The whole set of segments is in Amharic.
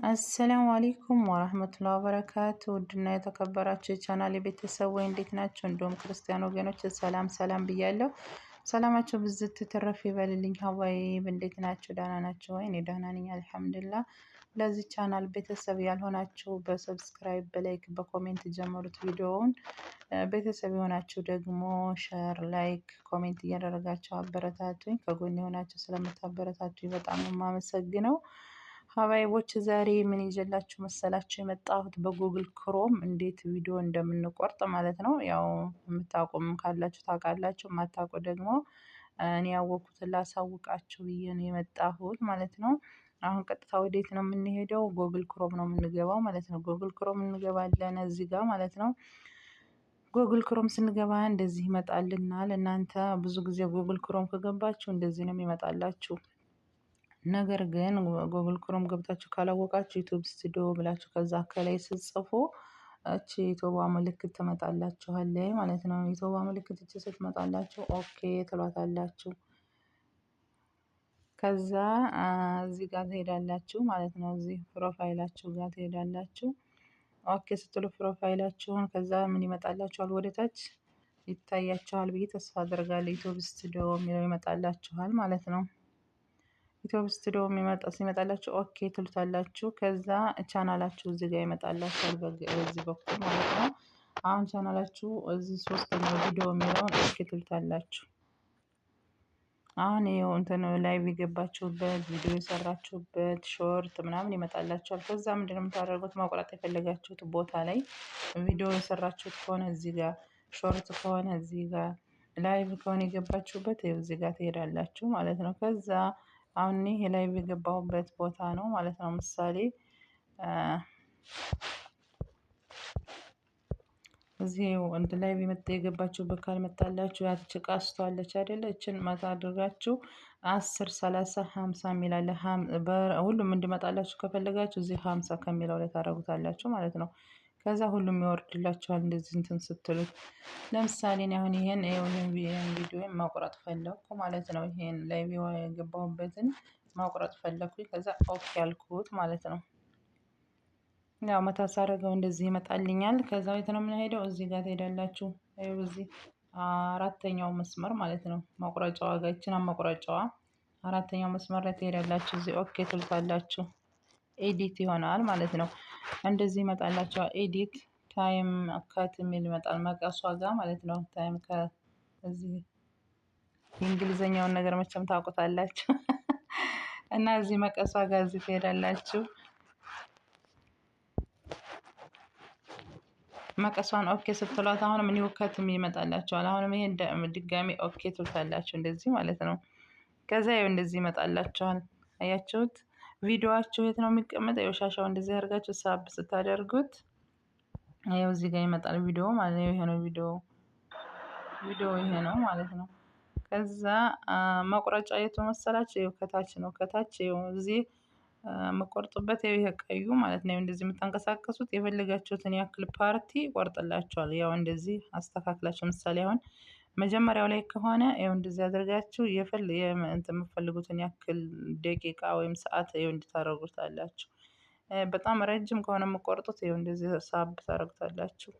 አሰላሙ አለይኩም ወራህመቱላሂ ወበረካቱ ውድና የተከበራችሁ የቻናሌ ቤተሰብ ወይ እንዴት ናችሁ? እንዲሁም ክርስቲያን ወገኖች ሰላም ሰላም ብያለሁ። ሰላማችሁ ብዝት ትረፍ ይበልልኝ። ሀዋይብ እንዴት ናችሁ? ደህና ናችሁ ወይ? እኔ ደህና ነኝ አልሐምዱሊላህ። ለዚህ ቻናል ቤተሰብ ያልሆናችሁ በሰብስክራይብ በላይክ በኮሜንት ጀምሩት ቪዲዮውን። ቤተሰብ የሆናችሁ ደግሞ ሸር ላይክ ኮሜንት እያደረጋችሁ አበረታቱኝ። ከጎን የሆናችሁ ስለምታበረታቱኝ በጣም የማመሰግነው። ሀባይቦች ዛሬ ምን ይዤላችሁ መሰላችሁ የመጣሁት በጉግል ክሮም እንዴት ቪዲዮ እንደምንቆርጥ ማለት ነው። ያው የምታውቁም ካላችሁ ታውቃላችሁ፣ የማታውቁ ደግሞ እኔ ያወቅኩትን ላሳውቃችሁ ብዬ ነው የመጣሁት ማለት ነው። አሁን ቀጥታ ወዴት ነው የምንሄደው? ጉግል ክሮም ነው የምንገባው ማለት ነው። ጉግል ክሮም እንገባለን እዚህ ጋር ማለት ነው። ጉግል ክሮም ስንገባ እንደዚህ ይመጣልናል። እናንተ ብዙ ጊዜ ጉግል ክሮም ከገባችሁ እንደዚህ ነው የሚመጣላችሁ። ነገር ግን ጉግል ክሮም ገብታችሁ ካላወቃችሁ ዩቲዩብ ስቱዲዮ ብላችሁ ከዛ ከላይ ስትጽፉ እቺ ዩቲዩብ ምልክት ትመጣላችኋለች ማለት ነው። ዩቲዩብ ምልክት እቺ ስትመጣላችሁ ኦኬ ትሏታላችሁ። ከዛ እዚህ ጋር ትሄዳላችሁ ማለት ነው። እዚህ ፕሮፋይላችሁ ጋር ትሄዳላችሁ። ኦኬ ስትሉ ፕሮፋይላችሁን ከዛ ምን ይመጣላችኋል? ወደታች ይታያችኋል ብዬ ተስፋ አደርጋለሁ። ዩቲዩብ ስቱዲዮ የሚለው ይመጣላችኋል ማለት ነው። ዩቲዩብ ስቱዲዮ ሲመጣላችሁ ኦኬ ትሉታላችሁ። ከዛ ቻናላችሁ እዚህ ጋር ይመጣላችኋል በዚህ በኩል ማለት ነው። አሁን ቻናላችሁ እዚህ ሶስተኛው ቪዲዮ የሚለውን ኦኬ ትሉታላችሁ። አሁን ይኸው እንትን ላይቭ የገባችሁበት ቪዲዮ የሰራችሁበት ሾርት ምናምን ይመጣላችኋል። ከዛ ምንድነው የምታደርጉት? ማቁረጥ የፈለጋችሁት ቦታ ላይ ቪዲዮ የሰራችሁት ከሆነ እዚህ ጋር፣ ሾርት ከሆነ እዚህ ጋር፣ ላይቭ ከሆነ የገባችሁበት ይኸው እዚህ ጋር ትሄዳላችሁ ማለት ነው። ከዛ አሁን ይሄ ላይቭ የገባሁበት ቦታ ነው ማለት ነው። ምሳሌ እዚህ ወንድ ላይ የገባችሁበት ካልመጣላችሁ ያቺ ቃስቷለች አይደለ? እችን መታ አድርጋችሁ 10 30 50 የሚል አለ። ሁሉም እንዲመጣላችሁ ከፈለጋችሁ እዚህ 50 ከሚለው ላይ ታደርጉታላችሁ ማለት ነው። ከዛ ሁሉም ይወርድላችኋል እንደዚህ እንትን ስትሉት። ለምሳሌ እኔ አሁን ይሄን ቪዲዮ ማቁረጥ ፈለኩ ማለት ነው። ይሄን ላይቭ የገባሁበትን ማቁረጥ ፈለኩኝ። ከዛ ኦኬ ያልኩት ማለት ነው። ያው መታ ሳረገው እንደዚህ ይመጣልኛል። ከዛ የት ነው የምንሄደው? እዚህ ጋር ትሄዳላችሁ። ይኸው እዚህ አራተኛው መስመር ማለት ነው። መቁረጫዋ ጋር ይችና መቁረጫዋ አራተኛው መስመር ላይ ትሄዳላችሁ። እዚህ ኦኬ ትልታላችሁ። ኤዲት ይሆናል ማለት ነው። እንደዚህ ይመጣላችኋል። ኤዲት ታይም ካት የሚል ይመጣል መቀሷ ጋር ማለት ነው። ታይም ካት እዚህ የእንግሊዘኛውን ነገር መቼም ታውቁታላችሁ። እና እዚህ መቀሷ ጋር እዚህ ትሄዳላችሁ። መቀሷን ኦኬ ስትሏት አሁንም ኒው ከት ይመጣላችኋል። አሁንም ይሄ ድጋሚ ኦኬ ትሉታላችሁ እንደዚህ ማለት ነው። ከዛ ይኸው እንደዚህ ይመጣላችኋል። አያችሁት? ቪዲዮአችሁ የት ነው የሚቀመጠው? የሻሻው እንደዚህ አድርጋችሁ ሳብ ስታደርጉት ይኸው እዚህ ጋር ይመጣል ቪዲዮ ማለት ነው። ይሄ ነው ቪዲዮ ይሄ ነው ማለት ነው። ከዛ መቁረጫ የቱ መሰላችሁ? ይኸው ከታች ነው። ከታች ይኸው እዚህ መቆርጥበት ይሄ ቀዩ ማለት ነው። እንደዚህ የምታንቀሳቀሱት የፈለጋችሁትን ያክል ፓርቲ ይቆርጥላችኋል። ያው እንደዚህ አስተካክላችሁ ምሳሌ አሁን መጀመሪያው ላይ ከሆነ ይኸው እንደዚህ አድርጋችሁ የምትፈልጉትን ያክል ደቂቃ ወይም ሰዓት ይኸው እንድታደርጉታላችሁ። በጣም ረጅም ከሆነ የምቆርጡት ይኸው እንደዚህ ሳብ ታደርጉታላችሁ።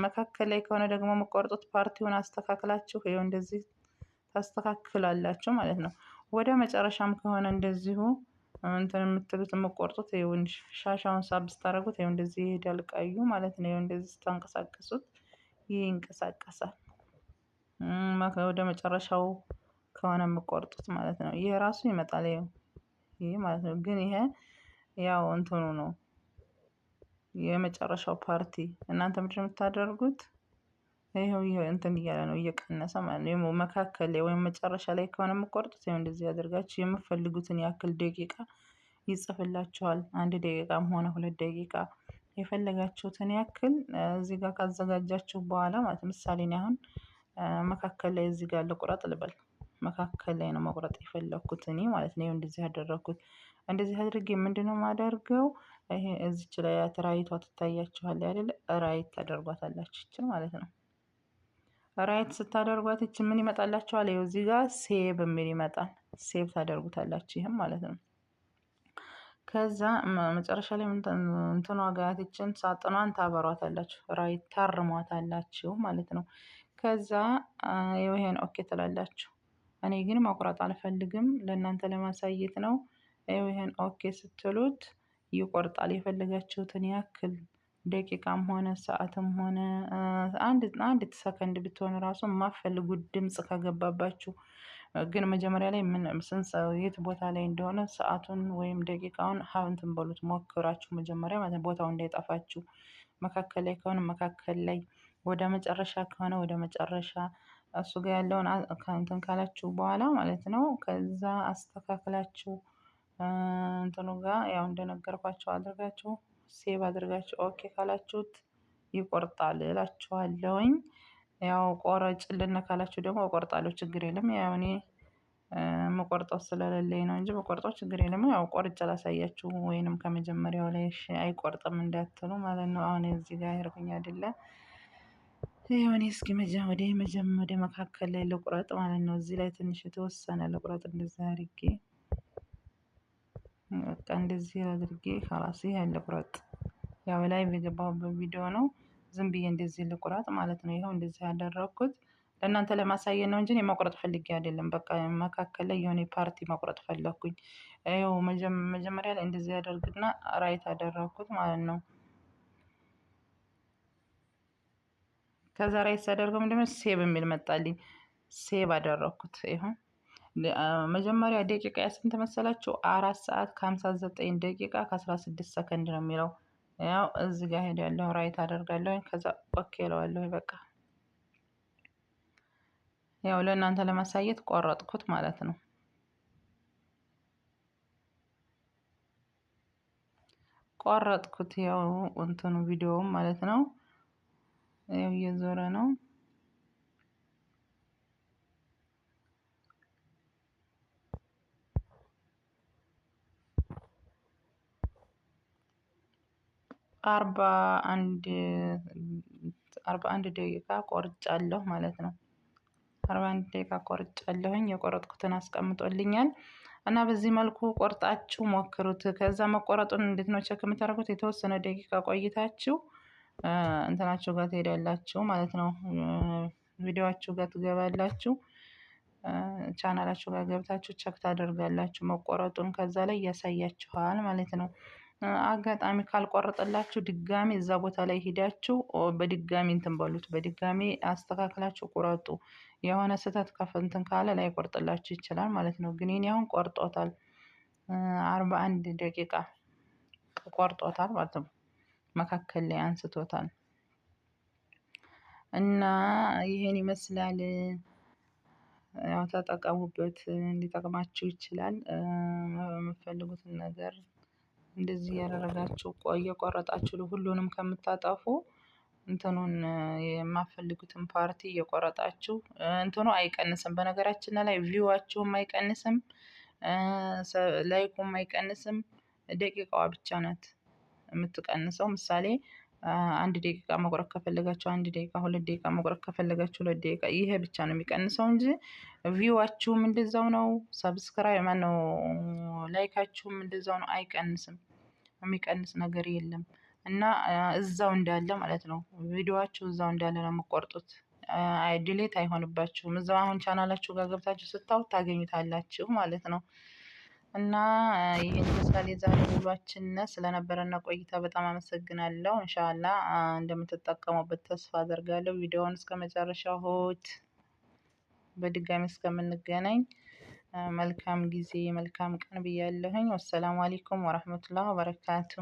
መካከል ላይ ከሆነ ደግሞ የምቆርጡት ፓርቲውን አስተካክላችሁ ይኸው እንደዚህ ታስተካክላላችሁ ማለት ነው። ወደ መጨረሻም ከሆነ እንደዚሁ እንትን የምትሉት የምቆርጡት ይኸው ሻሻውን ሳብ ስታደርጉት ይኸው እንደዚህ ይሄዳል ቀዩ ማለት ነው። ይኸው እንደዚህ ስታንቀሳቅሱት ይንቀሳቀሳል። ወደ መጨረሻው ከሆነ የምቆርጡት ማለት ነው። ይሄ ራሱ ይመጣል ይሄ ማለት ነው። ግን ይሄ ያው እንትኑ ነው የመጨረሻው ፓርቲ። እናንተ ምንድን ነው የምታደርጉት? ይሄው እንትን እያለ ነው እየቀነሰ ማለት ነው። መካከል ላይ ወይም መጨረሻ ላይ ከሆነ የምቆርጡት ይሄው እንደዚህ ያደርጋችሁ የምትፈልጉትን ያክል ደቂቃ ይጽፍላችኋል። 1 ደቂቃም ሆነ 2 ደቂቃ የፈለጋችሁትን ያክል እዚህ ጋር ካዘጋጃችሁ በኋላ ማለት ምሳሌ ነው። አሁን መካከል ላይ እዚህ ጋር ልቁረጥ ልበል። መካከል ላይ ነው መቁረጥ የፈለኩት እኔ ማለት ነው። ይሄው እንደዚህ ያደረኩት እንደዚህ አድርጌ ምንድነው ማደርገው? ይሄ እዚች ላይ ራይቷ ትታያችኋል አይደል? ራይት ታደርጓታላችሁ እቺን ማለት ነው። ራይት ስታደርጓት እቺ ምን ይመጣላችኋል? ይኸው እዚህ ጋር ሴቭ የሚል ይመጣል። ሴቭ ታደርጉታላችሁ ይሄም ማለት ነው። ከዛ መጨረሻ ላይ እንትኗ ጋር ይችን ሳጥኗን ታበሯታላችሁ፣ ራይት ታርሟታላችሁ ማለት ነው። ከዛ ይሄን ኦኬ ትላላችሁ። እኔ ግን መቁረጥ አልፈልግም፣ ለእናንተ ለማሳየት ነው። ይሄን ኦኬ ስትሉት ይቆርጣል። የፈለጋችሁትን ያክል ደቂቃም ሆነ ሰዓትም ሆነ አንድ ሰከንድ ብትሆን ራሱ የማፈልጉት ድምጽ ከገባባችሁ ግን መጀመሪያ ላይ ስንት የት ቦታ ላይ እንደሆነ ሰዓቱን ወይም ደቂቃውን እንትን በሉት ሞክራችሁ መጀመሪያ ማለት ቦታው እንዳይጠፋችሁ። መካከል ላይ ከሆነ መካከል ላይ፣ ወደ መጨረሻ ከሆነ ወደ መጨረሻ እሱ ጋር ያለውን እንትን ካላችሁ በኋላ ማለት ነው። ከዛ አስተካክላችሁ እንትኑ ጋር ያው እንደነገርኳችሁ አድርጋችሁ ሴቭ አድርጋችሁ ኦኬ ካላችሁት ይቆርጣል እላችኋለሁኝ። ያው ቆረጭልን ካላችሁ ደግሞ እቆርጣለሁ፣ ችግር የለም። ያው እኔ መቆርጠው ስለሌለኝ ነው እንጂ በቆርጠው ችግር የለም። ያው ቆርጬ ላሳያችሁ ወይንም ከመጀመሪያው ላይ እሺ አይቆርጥም እንዳትሉ ማለት ነው። አሁን እዚህ ጋር ያርኩኝ አይደለ? ይሄው እኔ እስኪ ወደ መካከል ላይ ልቁረጥ ማለት ነው። እዚህ ላይ ትንሽ የተወሰነ ልቁረጥ እንደዚህ አድርጌ በቃ እንደዚህ አድርጌ ከራሴ ያለ ቁረጥ። ያው ላይ የገባሁበት ቪዲዮ ነው። ዝም ብዬ እንደዚህ ልቁረጥ ማለት ነው። ይኸው እንደዚህ ያደረኩት ለእናንተ ለማሳየት ነው እንጂ እኔ መቁረጥ ፈልጌ አይደለም። በቃ መካከል ላይ የሆነ ፓርቲ መቁረጥ ፈለኩኝ። ይኸው መጀመሪያ ላይ እንደዚህ ያደርግና ራይት አደረኩት ማለት ነው። ከዛ ራይት ሳደርገው ምንድነው ሴቭ የሚል መጣልኝ። ሴቭ አደረኩት። ይኸው መጀመሪያ ደቂቃ ስንት መሰላችሁ? 4 ሰዓት ከ59 ደቂቃ ከ16 ሰከንድ ነው የሚለው። ያው እዚህ ጋር ሄዳለሁ፣ ራይት አደርጋለሁ፣ ከዛ ኦኬ እለዋለሁ። በቃ ያው ለእናንተ ለማሳየት ቆረጥኩት ማለት ነው። ቆረጥኩት። ያው እንትኑ ቪዲዮውም ማለት ነው። ያው እየዞረ ነው። አርባ አንድ ደቂቃ ቆርጫለሁ ማለት ነው። 41 ደቂቃ ቆርጫለሁኝ። የቆረጥኩትን አስቀምጦልኛል። እና በዚህ መልኩ ቆርጣችሁ ሞክሩት። ከዛ መቆረጡን እንዴት ነው ቸክ የምታደርጉት? የተወሰነ ደቂቃ ቆይታችሁ እንትናችሁ ጋር ትሄዳላችሁ ማለት ነው። ቪዲዮአችሁ ጋር ትገባላችሁ። ቻናላችሁ ጋር ገብታችሁ ቸክ ታደርጋላችሁ መቆረጡን። ከዛ ላይ ያሳያችኋል ማለት ነው። አጋጣሚ ካልቆረጠላችሁ ድጋሚ እዛ ቦታ ላይ ሄዳችሁ በድጋሚ እንትን በሉት፣ በድጋሚ አስተካክላችሁ ቁረጡ። የሆነ ስህተት ከፍንትን ካለ ላይ ቆርጥላችሁ ይችላል ማለት ነው። ግን እኔ አሁን ቆርጦታል፣ 41 ደቂቃ ቆርጦታል ማለት ነው። መካከል ላይ አንስቶታል። እና ይሄን ይመስላል። ያው ተጠቀሙበት፣ እንዲጠቅማችሁ ይችላል። የምትፈልጉትን ነገር እንደዚህ ያደረጋችሁ እየቆረጣችሁ ሁሉንም ከምታጠፉ እንትኑን የማፈልጉትን ፓርቲ እየቆረጣችሁ እንትኑ አይቀንስም። በነገራችን ላይ ቪዋችሁም አይቀንስም፣ ላይኩም አይቀንስም። ደቂቃዋ ብቻ ናት የምትቀንሰው። ምሳሌ 1 ደቂቃ መቁረጥ ከፈለጋችሁ 1 ደቂቃ፣ 2 ደቂቃ መቁረጥ ከፈለጋችሁ 2 ደቂቃ። ይሄ ብቻ ነው የሚቀንሰው እንጂ ቪዋችሁም እንደዛው ነው። ሰብስክራይብ ማነው ላይካችሁም እንደዛው ነው። አይቀንስም። የሚቀንስ ነገር የለም። እና እዛው እንዳለ ማለት ነው። ቪዲዮአችሁ እዛው እንዳለ ነው የምትቆርጡት። ዲሌት አይሆንባችሁም። እዛው አሁን ቻናላችሁ ጋር ገብታችሁ ስታዩት ታገኙታላችሁ ማለት ነው። እና ይህን ይመስላል የዛሬ ውሏችን። ስለነበረን ቆይታ በጣም አመሰግናለሁ። ኢንሻአላ እንደምትጠቀሙበት ተስፋ አደርጋለሁ። ቪዲዮውን እስከመጨረሻው ሆት በድጋሚ እስከምንገናኝ መልካም ጊዜ መልካም ቀን ብያለሁኝ። ወሰላሙ አለይኩም ወራህመቱላሂ ወበረካቱ።